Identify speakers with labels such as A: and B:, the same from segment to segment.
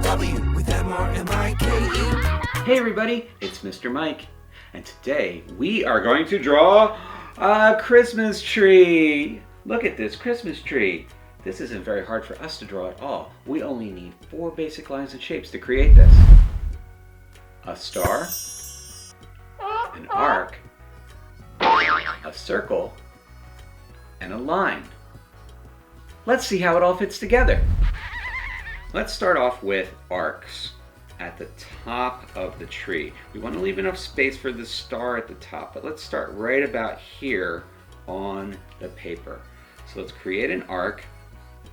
A: W with MRMIKE.
B: Hey everybody, it's Mr. Mike, and today we are going to draw a Christmas tree. Look at this Christmas tree. This isn't very hard for us to draw at all. We only need 4 basic lines and shapes to create this. A star, an arc, a circle, and a line. Let's see how it all fits together. Let's start off with arcs at the top of the tree. We want to leave enough space for the star at the top, but let's start right about here on the paper. So let's create an arc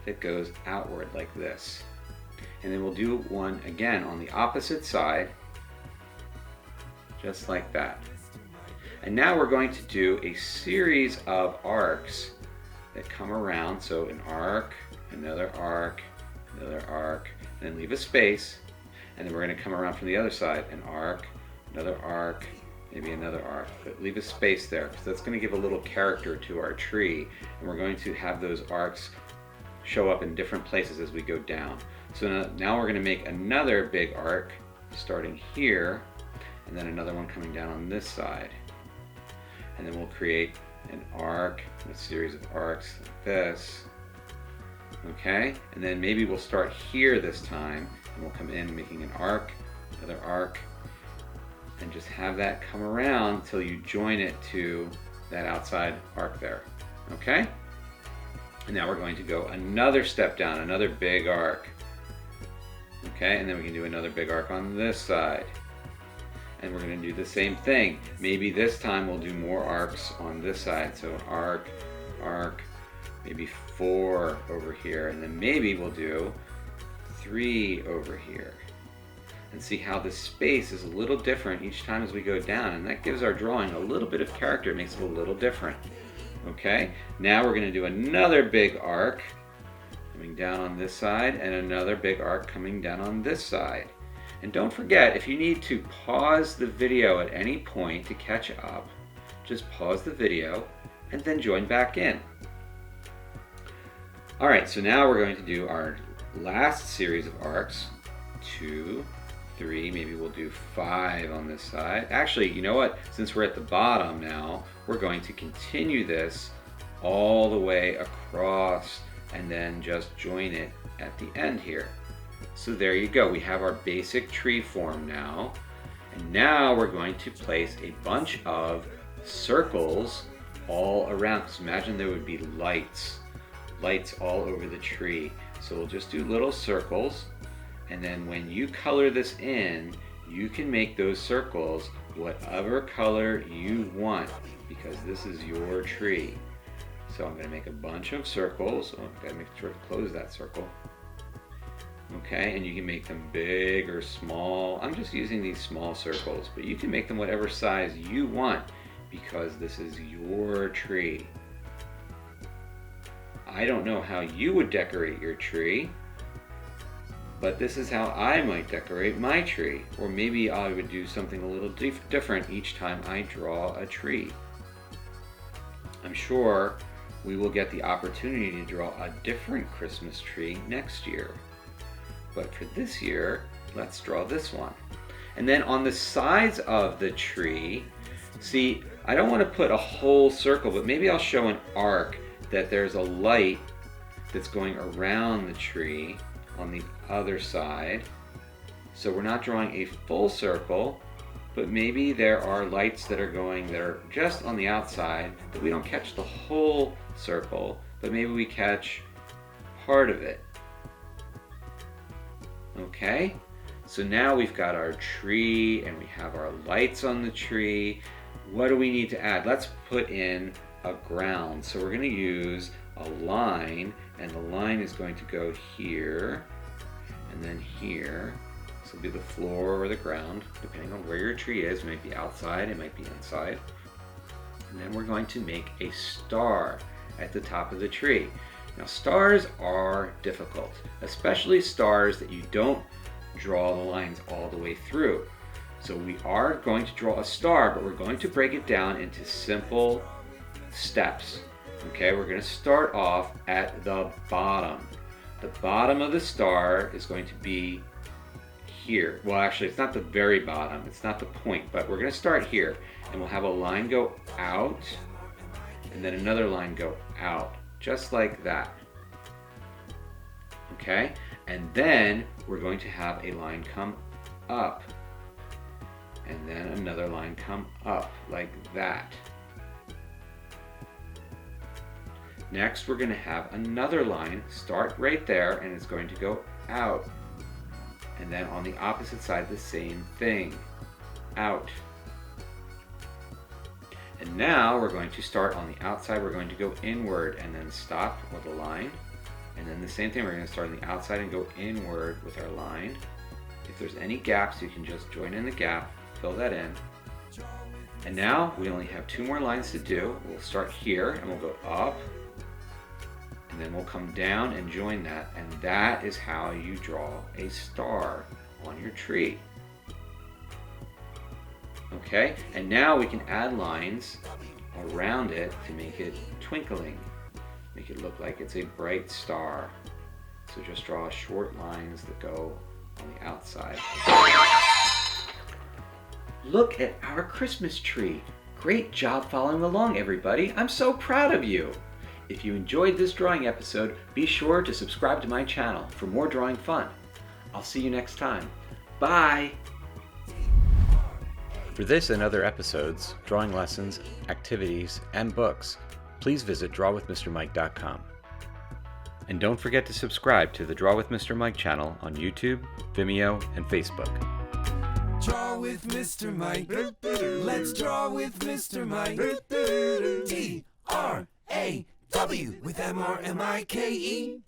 B: that goes outward like this. And then we'll do one again on the opposite side, just like that. And now we're going to do a series of arcs that come around. So an arc, another arc, another arc, and then leave a space. And then we're going to come around from the other side, an arc, another arc, maybe another arc, but leave a space there because that's going to give a little character to our tree. And we're going to have those arcs show up in different places as we go down. So now we're going to make another big arc starting here, and then another one coming down on this side. And then we'll create an arc, a series of arcs like this. Okay, and then maybe we'll start here this time, and we'll come in making an arc, another arc, and just have that come around until you join it to that outside arc there. Okay? And now we're going to go another step down, another big arc. Okay, and then we can do another big arc on this side. And we're going to do the same thing. Maybe this time we'll do more arcs on this side. So arc, arc, maybe 4 over here, and then maybe we'll do 3 over here. And see how the space is a little different each time as we go down, and that gives our drawing a little bit of character. It makes it a little different. Okay, now we're going to do another big arc coming down on this side, and another big arc coming down on this side. And don't forget, if you need to pause the video at any point to catch up, just pause the video and then join back in. Alright, so now we're going to do our last series of arcs. 2, 3, maybe we'll do 5 on this side. Actually, you know what? Since we're at the bottom now, we're going to continue this all the way across and then just join it at the end here. So there you go. We have our basic tree form now. And now we're going to place a bunch of circles all around. Because imagine there would be lights all over the tree. So we'll just do little circles. And then when you color this in, you can make those circles whatever color you want, because this is your tree. So I'm going to make a bunch of circles. Oh, I've got to make sure to close that circle. Okay, and you can make them big or small. I'm just using these small circles, but you can make them whatever size you want because this is your tree. I don't know how you would decorate your tree, but this is how I might decorate my tree. Or maybe I would do something a little different each time I draw a tree. I'm sure we will get the opportunity to draw a different Christmas tree next year. But for this year, let's draw this one. And then on the sides of the tree, see, I don't want to put a whole circle, but maybe I'll show an arc that there's a light that's going around the tree on the other side. So we're not drawing a full circle, but maybe there are lights that are just on the outside that we don't catch the whole circle, but maybe we catch part of it. Okay, so now we've got our tree and we have our lights on the tree. What do we need to add? Let's put in a ground. So we're going to use a line, and the line is going to go here and then here. This will be the floor or the ground, depending on where your tree is. It might be outside, it might be inside. And then we're going to make a star at the top of the tree. Now stars are difficult, especially stars that you don't draw the lines all the way through. So we are going to draw a star, but we're going to break it down into simple steps. Okay, we're going to start off at the bottom. The bottom of the star is going to be here. Well, actually, it's not the very bottom. It's not the point, but we're going to start here. And we'll have a line go out, and then another line go out, just like that. Okay? And then we're going to have a line come up, and then another line come up, like that. Next, we're going to have another line start right there, and it's going to go out. And then on the opposite side, the same thing, out. And now we're going to start on the outside, we're going to go inward and then stop with a line. And then the same thing, we're going to start on the outside and go inward with our line. If there's any gaps, you can just join in the gap, fill that in. And now we only have 2 more lines to do. We'll start here and we'll go up, and then we'll come down and join that. And that is how you draw a star on your tree. Okay, and now we can add lines around it to make it twinkling. Make it look like it's a bright star. So just draw short lines that go on the outside. Look at our Christmas tree. Great job following along, everybody. I'm so proud of you. If you enjoyed this drawing episode, be sure to subscribe to my channel for more drawing fun. I'll see you next time. Bye! For this and other episodes, drawing lessons, activities, and books, please visit drawwithmrmike.com. And don't forget to subscribe to the Draw with Mr. Mike channel on YouTube, Vimeo, and Facebook.
A: Draw with Mr. Mike. Let's draw with Mr. Mike. Draw with Mrmike.